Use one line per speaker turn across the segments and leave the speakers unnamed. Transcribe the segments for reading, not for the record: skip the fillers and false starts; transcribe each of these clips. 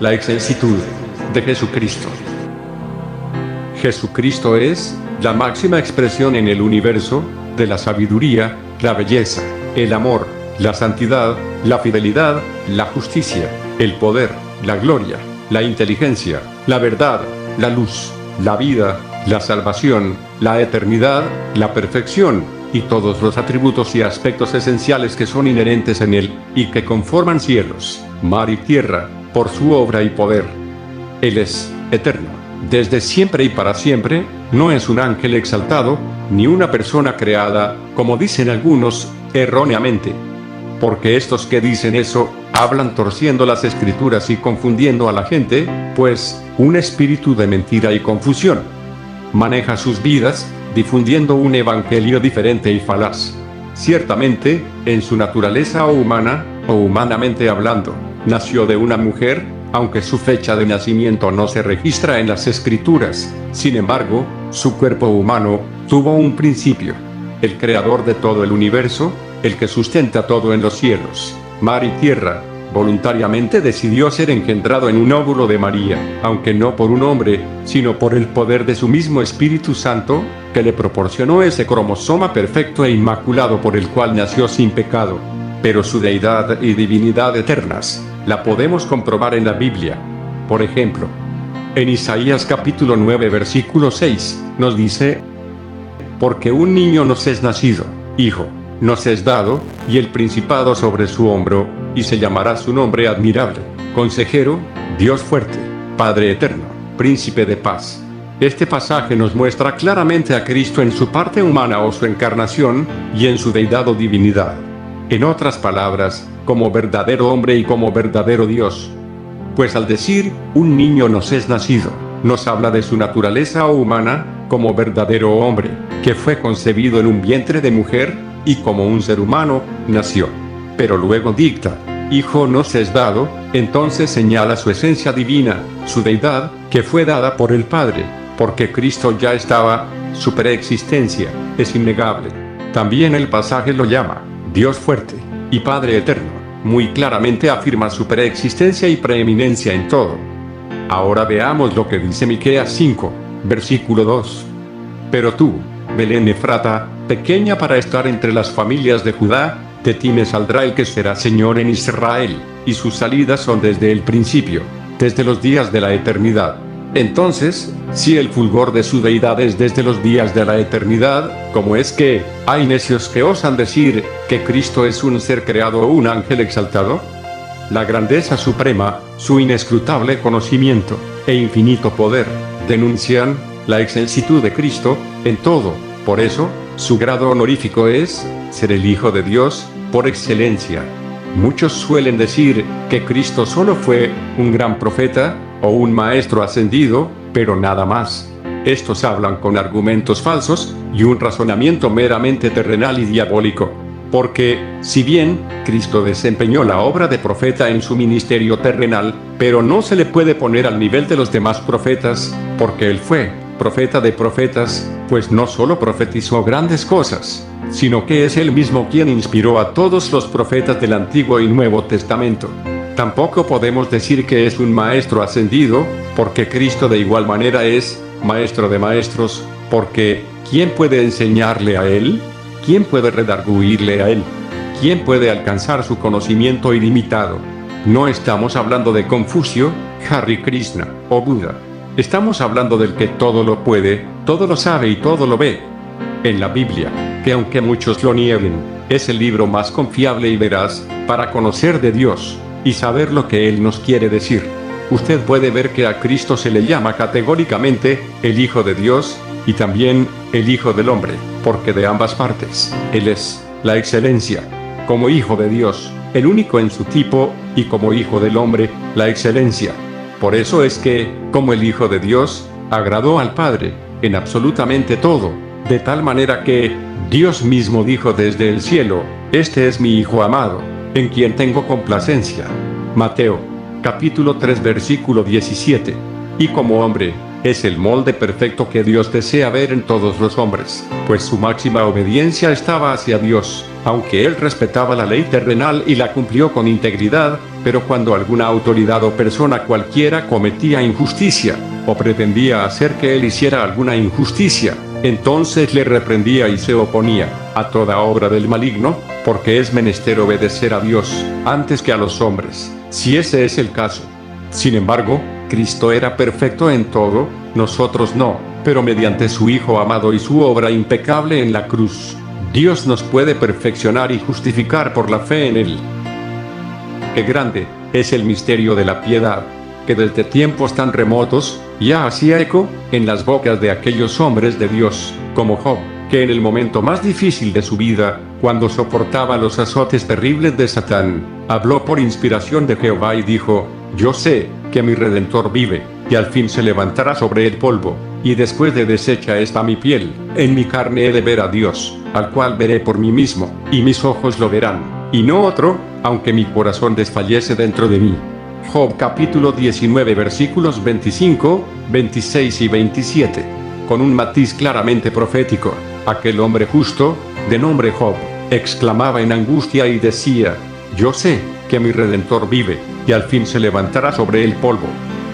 la excelsitud de Jesucristo. Jesucristo es la máxima expresión en el universo de la sabiduría, la belleza, el amor, la santidad, la fidelidad, la justicia, el poder, la gloria, la inteligencia, la verdad, la luz, la vida, la salvación, la eternidad, la perfección, y todos los atributos y aspectos esenciales que son inherentes en Él, y que conforman cielos, mar y tierra, por su obra y poder. Él es eterno, desde siempre y para siempre, no es un ángel exaltado, ni una persona creada, como dicen algunos, erróneamente. Porque estos que dicen eso, hablan torciendo las escrituras y confundiendo a la gente, pues, un espíritu de mentira y confusión maneja sus vidas, difundiendo un evangelio diferente y falaz. Ciertamente, en su naturaleza humana, o humanamente hablando, nació de una mujer, aunque su fecha de nacimiento no se registra en las escrituras. Sin embargo, su cuerpo humano tuvo un principio. El creador de todo el universo, el que sustenta todo en los cielos, mar y tierra, voluntariamente decidió ser engendrado en un óvulo de María, aunque no por un hombre, sino por el poder de su mismo Espíritu Santo, que le proporcionó ese cromosoma perfecto e inmaculado por el cual nació sin pecado. Pero su deidad y divinidad eternas, la podemos comprobar en la Biblia. Por ejemplo, en Isaías capítulo 9 versículo 6, nos dice: porque un niño nos es nacido, hijo nos es dado, y el principado sobre su hombro, y se llamará su nombre admirable, consejero, Dios fuerte, Padre eterno, príncipe de paz. Este pasaje nos muestra claramente a Cristo en su parte humana o su encarnación, y en su deidad o divinidad. En otras palabras, como verdadero hombre y como verdadero Dios. Pues al decir, un niño nos es nacido, nos habla de su naturaleza humana, como verdadero hombre, que fue concebido en un vientre de mujer, y como un ser humano, nació. Pero luego dicta, hijo nos es dado, entonces señala su esencia divina, su deidad, que fue dada por el Padre, porque Cristo ya estaba, su preexistencia, es innegable. También el pasaje lo llama, Dios fuerte, y Padre eterno, muy claramente afirma su preexistencia y preeminencia en todo. Ahora veamos lo que dice Miqueas 5, versículo 2. Pero tú, Belén Efrata, pequeña para estar entre las familias de Judá, de ti me saldrá el que será Señor en Israel, y sus salidas son desde el principio, desde los días de la eternidad. Entonces, si el fulgor de su deidad es desde los días de la eternidad, ¿cómo es que hay necios que osan decir que Cristo es un ser creado o un ángel exaltado? La grandeza suprema, su inescrutable conocimiento, e infinito poder, denuncian la excelsitud de Cristo en todo. Por eso, su grado honorífico es ser el Hijo de Dios, por excelencia. Muchos suelen decir que Cristo solo fue un gran profeta, o un maestro ascendido, pero nada más. Estos hablan con argumentos falsos, y un razonamiento meramente terrenal y diabólico. Porque, si bien, Cristo desempeñó la obra de profeta en su ministerio terrenal, pero no se le puede poner al nivel de los demás profetas, porque él fue profeta de profetas, pues no solo profetizó grandes cosas, sino que es él mismo quien inspiró a todos los profetas del Antiguo y Nuevo Testamento. Tampoco podemos decir que es un maestro ascendido, porque Cristo de igual manera es maestro de maestros, porque ¿quién puede enseñarle a él? ¿Quién puede redarguirle a él? ¿Quién puede alcanzar su conocimiento ilimitado? No estamos hablando de Confucio, Hare Krishna o Buda. Estamos hablando del que todo lo puede, todo lo sabe y todo lo ve. En la Biblia, que aunque muchos lo nieguen, es el libro más confiable y veraz para conocer de Dios y saber lo que Él nos quiere decir. Usted puede ver que a Cristo se le llama categóricamente el Hijo de Dios y también el Hijo del Hombre, porque de ambas partes, Él es la excelencia. Como Hijo de Dios, el único en su tipo, y como Hijo del Hombre, la excelencia. Por eso es que, como el Hijo de Dios, agradó al Padre, en absolutamente todo, de tal manera que, Dios mismo dijo desde el cielo, este es mi Hijo amado, en quien tengo complacencia. Mateo, capítulo 3 versículo 17. Y como hombre, es el molde perfecto que Dios desea ver en todos los hombres, pues su máxima obediencia estaba hacia Dios, aunque él respetaba la ley terrenal y la cumplió con integridad, pero cuando alguna autoridad o persona cualquiera cometía injusticia, o pretendía hacer que él hiciera alguna injusticia, entonces le reprendía y se oponía a toda obra del maligno, porque es menester obedecer a Dios antes que a los hombres, si ese es el caso. Sin embargo, Cristo era perfecto en todo, nosotros no, pero mediante su Hijo amado y su obra impecable en la cruz, Dios nos puede perfeccionar y justificar por la fe en Él. Qué grande es el misterio de la piedad, que desde tiempos tan remotos, ya hacía eco en las bocas de aquellos hombres de Dios, como Job, que en el momento más difícil de su vida, cuando soportaba los azotes terribles de Satán, habló por inspiración de Jehová y dijo: yo sé que mi Redentor vive, y al fin se levantará sobre el polvo, y después de deshecha está mi piel, en mi carne he de ver a Dios, al cual veré por mí mismo, y mis ojos lo verán, y no otro, aunque mi corazón desfallece dentro de mí. Job capítulo 19 versículos 25, 26 y 27. Con un matiz claramente profético, aquel hombre justo, de nombre Job, exclamaba en angustia y decía: yo sé que mi Redentor vive, y al fin se levantará sobre el polvo.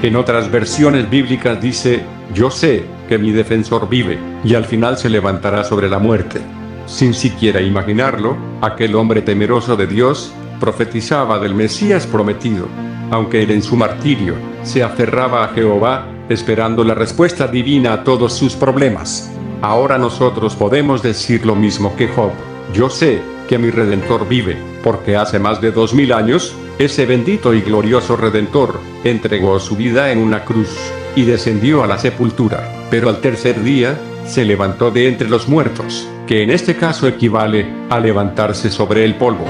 En otras versiones bíblicas dice: yo sé que mi defensor vive, y al final se levantará sobre la muerte. Sin siquiera imaginarlo, aquel hombre temeroso de Dios, profetizaba del Mesías prometido. Aunque él en su martirio, se aferraba a Jehová, esperando la respuesta divina a todos sus problemas. Ahora nosotros podemos decir lo mismo que Job: yo sé que mi Redentor vive, porque hace más de 2000 años, ese bendito y glorioso Redentor, entregó su vida en una cruz, y descendió a la sepultura, pero al tercer día, se levantó de entre los muertos, que en este caso equivale a levantarse sobre el polvo.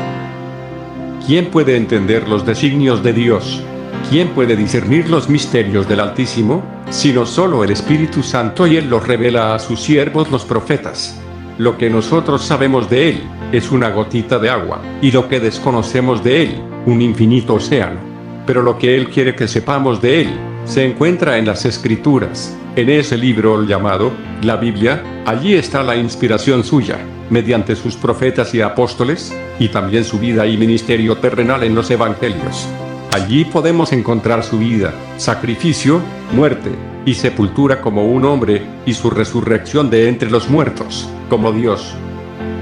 ¿Quién puede entender los designios de Dios? ¿Quién puede discernir los misterios del Altísimo? Sino solo el Espíritu Santo, y Él los revela a sus siervos los profetas. Lo que nosotros sabemos de Él es una gotita de agua, y lo que desconocemos de Él, un infinito océano. Pero lo que Él quiere que sepamos de Él, se encuentra en las Escrituras, en ese libro llamado la Biblia. Allí está la inspiración suya, mediante sus profetas y apóstoles, y también su vida y ministerio terrenal en los Evangelios. Allí podemos encontrar su vida, sacrificio, muerte y sepultura como un hombre, y su resurrección de entre los muertos, como Dios.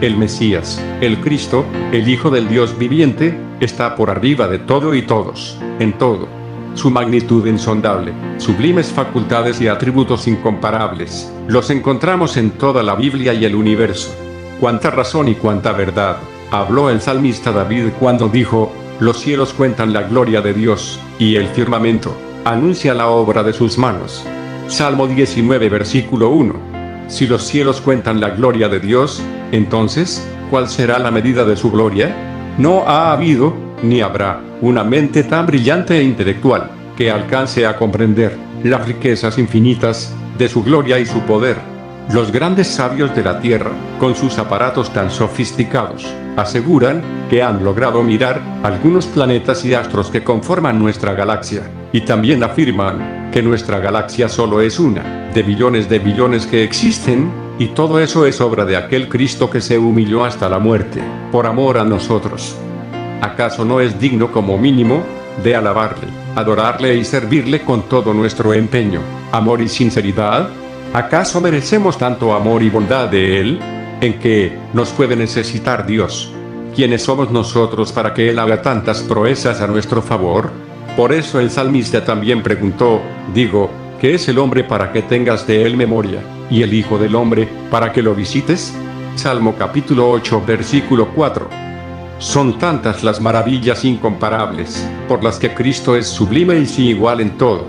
El Mesías, el Cristo, el Hijo del Dios viviente, está por arriba de todo y todos, en todo. Su magnitud insondable, sublimes facultades y atributos incomparables, los encontramos en toda la Biblia y el universo. Cuánta razón y cuánta verdad habló el salmista David cuando dijo: los cielos cuentan la gloria de Dios, y el firmamento anuncia la obra de sus manos. Salmo 19 versículo 1. Si los cielos cuentan la gloria de Dios, entonces, ¿cuál será la medida de su gloria? No ha habido, ni habrá, una mente tan brillante e intelectual, que alcance a comprender las riquezas infinitas de su gloria y su poder. Los grandes sabios de la Tierra, con sus aparatos tan sofisticados, aseguran que han logrado mirar algunos planetas y astros que conforman nuestra galaxia, y también afirman que nuestra galaxia solo es una de billones que existen, y todo eso es obra de aquel Cristo que se humilló hasta la muerte, por amor a nosotros. ¿Acaso no es digno como mínimo de alabarle, adorarle y servirle con todo nuestro empeño, amor y sinceridad? ¿Acaso merecemos tanto amor y bondad de Él? ¿En qué nos puede necesitar Dios? ¿Quiénes somos nosotros para que Él haga tantas proezas a nuestro favor? Por eso el salmista también preguntó, digo, ¿qué es el hombre para que tengas de él memoria, y el hijo del hombre para que lo visites? Salmo capítulo 8 versículo 4. Son tantas las maravillas incomparables, por las que Cristo es sublime y sin igual en todo.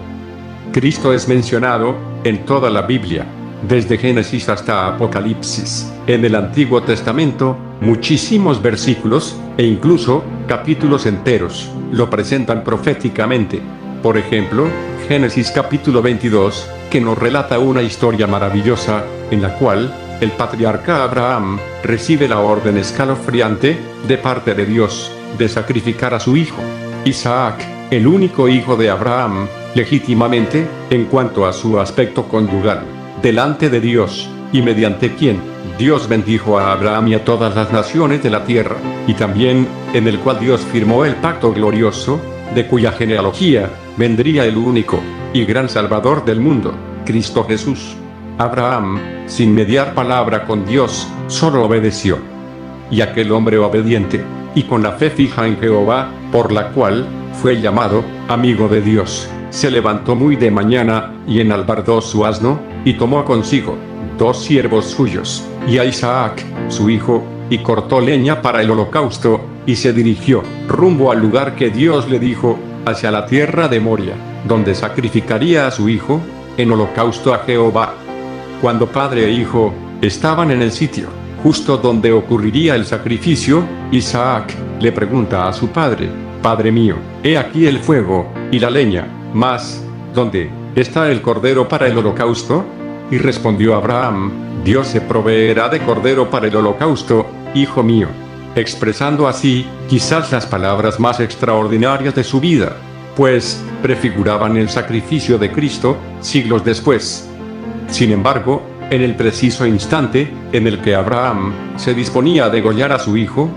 Cristo es mencionado en toda la Biblia, desde Génesis hasta Apocalipsis, en el Antiguo Testamento, muchísimos versículos, e incluso capítulos enteros, lo presentan proféticamente. Por ejemplo, Génesis capítulo 22, que nos relata una historia maravillosa, en la cual el patriarca Abraham recibe la orden escalofriante de parte de Dios de sacrificar a su hijo Isaac, el único hijo de Abraham, legítimamente, en cuanto a su aspecto conyugal, delante de Dios, y mediante quien Dios bendijo a Abraham y a todas las naciones de la tierra, y también en el cual Dios firmó el pacto glorioso, de cuya genealogía vendría el único y gran Salvador del mundo, Cristo Jesús. Abraham, sin mediar palabra con Dios, solo obedeció. Y aquel hombre obediente, y con la fe fija en Jehová, por la cual fue llamado amigo de Dios, se levantó muy de mañana, y enalbardó su asno, y tomó consigo 2 siervos suyos, y a Isaac, su hijo, y cortó leña para el holocausto, y se dirigió rumbo al lugar que Dios le dijo, hacia la tierra de Moria, donde sacrificaría a su hijo en holocausto a Jehová. Cuando padre e hijo estaban en el sitio justo donde ocurriría el sacrificio, Isaac le pregunta a su padre: Padre mío, he aquí el fuego y la leña, mas ¿dónde está el cordero para el holocausto? Y respondió Abraham: Dios se proveerá de cordero para el holocausto, hijo mío. Expresando así, quizás las palabras más extraordinarias de su vida, pues prefiguraban el sacrificio de Cristo siglos después. Sin embargo, en el preciso instante en el que Abraham se disponía a degollar a su hijo,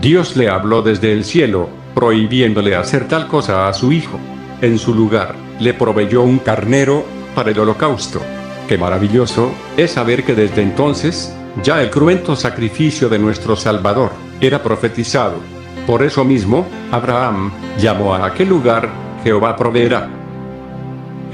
Dios le habló desde el cielo, prohibiéndole hacer tal cosa a su hijo. En su lugar, le proveyó un carnero para el holocausto. Qué maravilloso es saber que desde entonces, ya el cruento sacrificio de nuestro Salvador era profetizado. Por eso mismo, Abraham llamó a aquel lugar Jehová proveerá.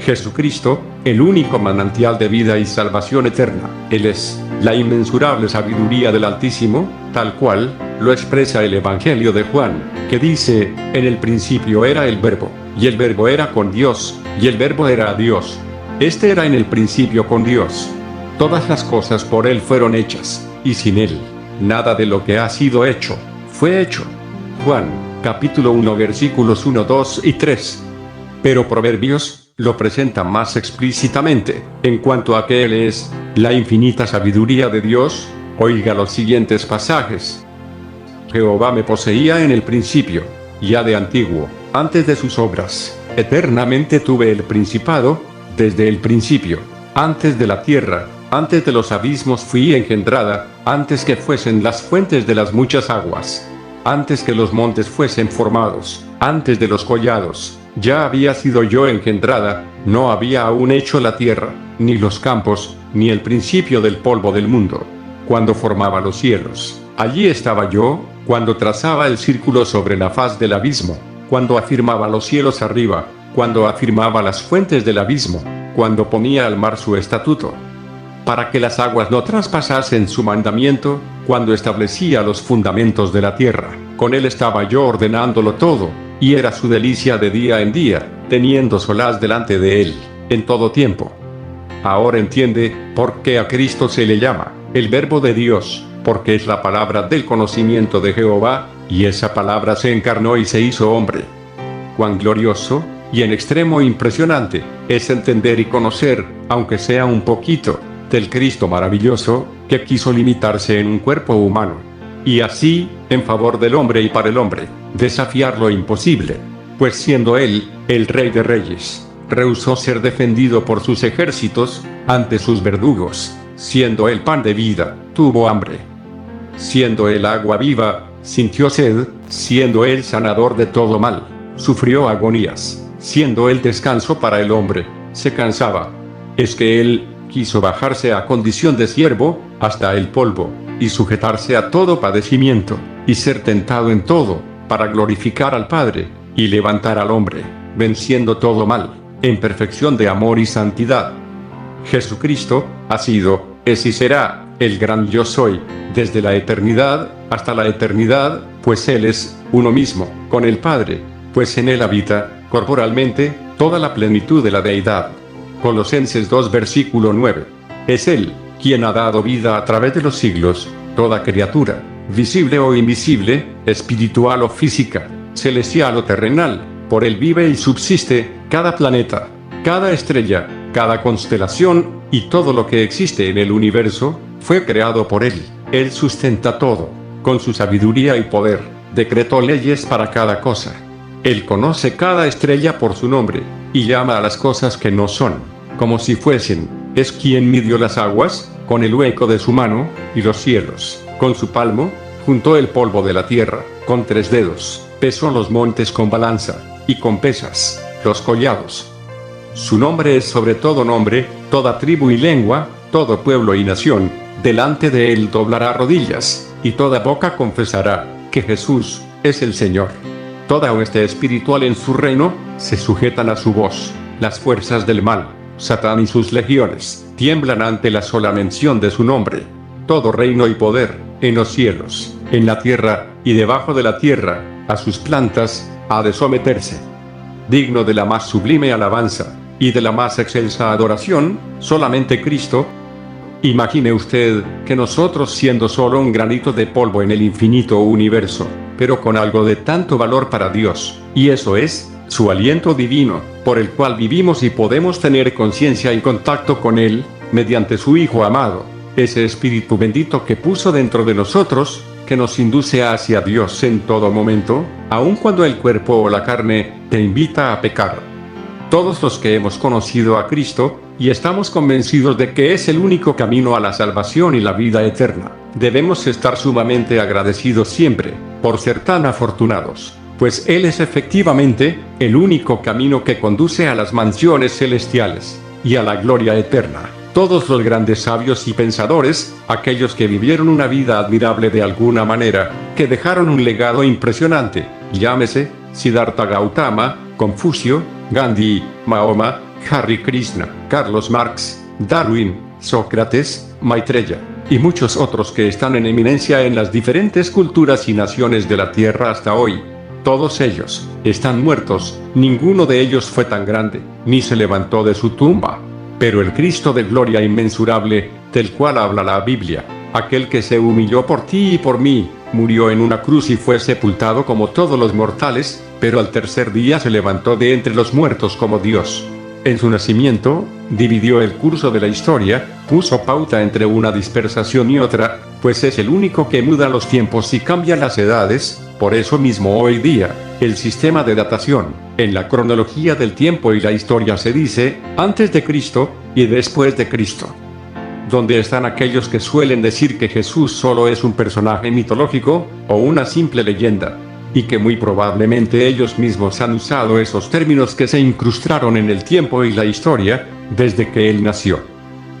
Jesucristo, el único manantial de vida y salvación eterna. Él es la inmensurable sabiduría del Altísimo, tal cual lo expresa el Evangelio de Juan, que dice: en el principio era el Verbo, y el Verbo era con Dios, y el Verbo era Dios. Este era en el principio con Dios. Todas las cosas por Él fueron hechas, y sin Él, nada de lo que ha sido hecho, fue hecho. Juan, capítulo 1 versículos 1, 2 y 3. Pero Proverbios lo presenta más explícitamente, en cuanto a que Él es la infinita sabiduría de Dios. Oiga los siguientes pasajes. Jehová me poseía en el principio, ya de antiguo, antes de sus obras. Eternamente tuve el principado, desde el principio, antes de la tierra, antes de los abismos fui engendrada, antes que fuesen las fuentes de las muchas aguas, antes que los montes fuesen formados, antes de los collados, ya había sido yo engendrada, no había aún hecho la tierra, ni los campos, ni el principio del polvo del mundo. Cuando formaba los cielos, allí estaba yo, cuando trazaba el círculo sobre la faz del abismo, cuando afirmaba los cielos arriba, cuando afirmaba las fuentes del abismo, cuando ponía al mar su estatuto, para que las aguas no traspasasen su mandamiento, cuando establecía los fundamentos de la tierra, con él estaba yo ordenándolo todo, y era su delicia de día en día, teniendo solaz delante de él, en todo tiempo. Ahora entiende por qué a Cristo se le llama el Verbo de Dios, porque es la palabra del conocimiento de Jehová, y esa palabra se encarnó y se hizo hombre. Cuán glorioso y en extremo impresionante es entender y conocer, aunque sea un poquito, del Cristo maravilloso, que quiso limitarse en un cuerpo humano, y así, en favor del hombre y para el hombre, desafiar lo imposible, pues siendo él el Rey de Reyes, rehusó ser defendido por sus ejércitos ante sus verdugos, siendo él pan de vida, tuvo hambre, siendo él agua viva, sintió sed, siendo él sanador de todo mal, sufrió agonías, siendo él descanso para el hombre, se cansaba. Es que él quiso bajarse a condición de siervo, hasta el polvo, y sujetarse a todo padecimiento, y ser tentado en todo, para glorificar al Padre, y levantar al hombre, venciendo todo mal, en perfección de amor y santidad. Jesucristo ha sido, es y será, el gran yo soy, desde la eternidad hasta la eternidad, pues Él es uno mismo, con el Padre, pues en Él habita, corporalmente, toda la plenitud de la deidad. Colosenses 2 versículo 9. Es Él quien ha dado vida a través de los siglos, toda criatura, visible o invisible, espiritual o física, celestial o terrenal, por Él vive y subsiste cada planeta, cada estrella, cada constelación, y todo lo que existe en el universo, fue creado por Él. Él sustenta todo, con su sabiduría y poder, decretó leyes para cada cosa. Él conoce cada estrella por su nombre, y llama a las cosas que no son, como si fuesen. Es quien midió las aguas, con el hueco de su mano, y los cielos, con su palmo, juntó el polvo de la tierra, con 3 dedos, pesó los montes con balanza, y con pesas, los collados. Su nombre es sobre todo nombre, toda tribu y lengua, todo pueblo y nación, delante de él doblará rodillas, y toda boca confesará, que Jesús, es el Señor. Toda hueste espiritual en su reino, se sujetan a su voz. Las fuerzas del mal, Satán y sus legiones, tiemblan ante la sola mención de su nombre. Todo reino y poder, en los cielos, en la tierra, y debajo de la tierra, a sus plantas, ha de someterse. Digno de la más sublime alabanza, y de la más excelsa adoración, solamente Cristo. Imagine usted que nosotros, siendo solo un granito de polvo en el infinito universo, pero con algo de tanto valor para Dios, y eso es, su aliento divino, por el cual vivimos y podemos tener conciencia y contacto con Él, mediante su Hijo amado, ese Espíritu bendito que puso dentro de nosotros, que nos induce hacia Dios en todo momento, aun cuando el cuerpo o la carne te invita a pecar. Todos los que hemos conocido a Cristo, y estamos convencidos de que es el único camino a la salvación y la vida eterna, debemos estar sumamente agradecidos siempre, por ser tan afortunados, pues Él es efectivamente el único camino que conduce a las mansiones celestiales, y a la gloria eterna. Todos los grandes sabios y pensadores, aquellos que vivieron una vida admirable de alguna manera, que dejaron un legado impresionante, llámese Siddhartha Gautama, Confucio, Gandhi, Mahoma, Hare Krishna, Carlos Marx, Darwin, Sócrates, Maitreya, y muchos otros que están en eminencia en las diferentes culturas y naciones de la Tierra hasta hoy. Todos ellos están muertos, ninguno de ellos fue tan grande, ni se levantó de su tumba. Pero el Cristo de gloria inmensurable, del cual habla la Biblia, aquel que se humilló por ti y por mí, murió en una cruz y fue sepultado como todos los mortales, pero al tercer día se levantó de entre los muertos como Dios. En su nacimiento, dividió el curso de la historia, puso pauta entre una dispersación y otra, pues es el único que muda los tiempos y cambia las edades. Por eso mismo hoy día, el sistema de datación, en la cronología del tiempo y la historia se dice, antes de Cristo, y después de Cristo. Donde están aquellos que suelen decir que Jesús solo es un personaje mitológico, o una simple leyenda, y que muy probablemente ellos mismos han usado esos términos que se incrustaron en el tiempo y la historia, desde que Él nació.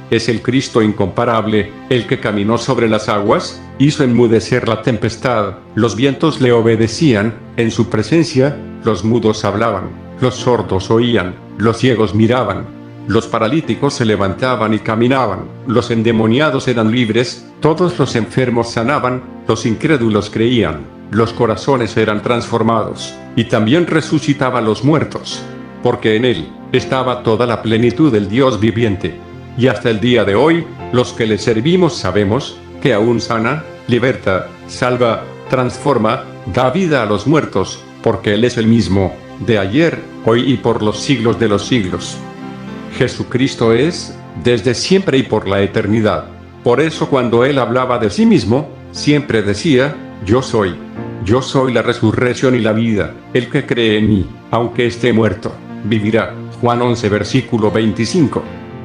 Es el Cristo incomparable, el que caminó sobre las aguas, hizo enmudecer la tempestad, los vientos le obedecían, en su presencia, los mudos hablaban, los sordos oían, los ciegos miraban, los paralíticos se levantaban y caminaban, los endemoniados eran libres, todos los enfermos sanaban, los incrédulos creían, los corazones eran transformados, y también resucitaba a los muertos, porque en Él estaba toda la plenitud del Dios viviente. Y hasta el día de hoy, los que le servimos sabemos que aún sana, liberta, salva, transforma, da vida a los muertos, porque Él es el mismo, de ayer, hoy y por los siglos de los siglos. Jesucristo es, desde siempre y por la eternidad. Por eso cuando Él hablaba de sí mismo, siempre decía, yo soy la resurrección y la vida, el que cree en mí, aunque esté muerto, vivirá. Juan 11 versículo 25.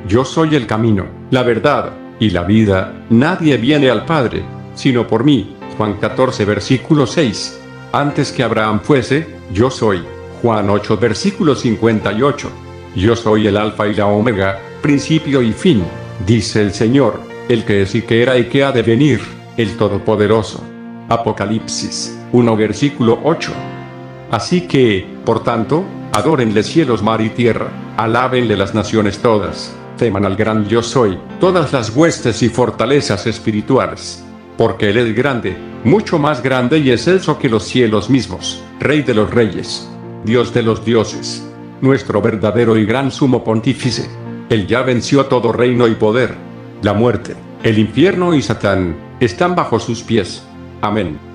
Yo soy el camino, la verdad, y la vida, nadie viene al Padre, sino por mí. Juan 14 versículo 6. Antes que Abraham fuese, yo soy. Juan 8 versículo 58. Yo soy el Alfa y la Omega, principio y fin, dice el Señor, el que es y que era y que ha de venir, el Todopoderoso. Apocalipsis 1 versículo 8. Así que, por tanto, adórenle cielos, mar y tierra, alábenle las naciones todas, teman al gran yo soy, todas las huestes y fortalezas espirituales. Porque Él es grande, mucho más grande y excelso que los cielos mismos, Rey de los reyes, Dios de los dioses, nuestro verdadero y gran sumo pontífice. Él ya venció todo reino y poder. La muerte, el infierno y Satán, están bajo sus pies. Amén.